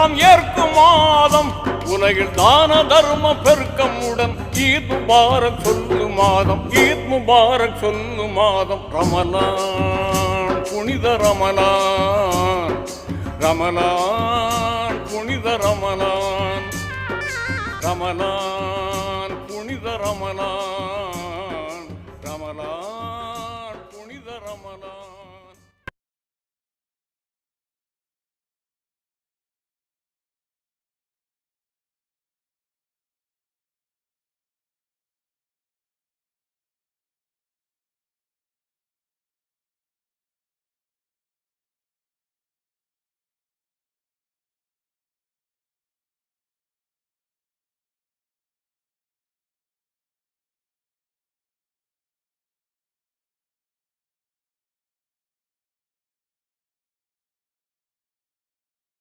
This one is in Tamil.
எல்லாம் ஏற்கும் மாதம் உலகில் தான தர்ம பெருக்கமுடன் ஈத் முபாரக் சொல்லு மாதம் ஈத் முபாரக் சொல்லு மாதம் ரமலான் புனித ரமலான் ரமலான் புனித ரமலான் ரமலான் புனித ரமலான்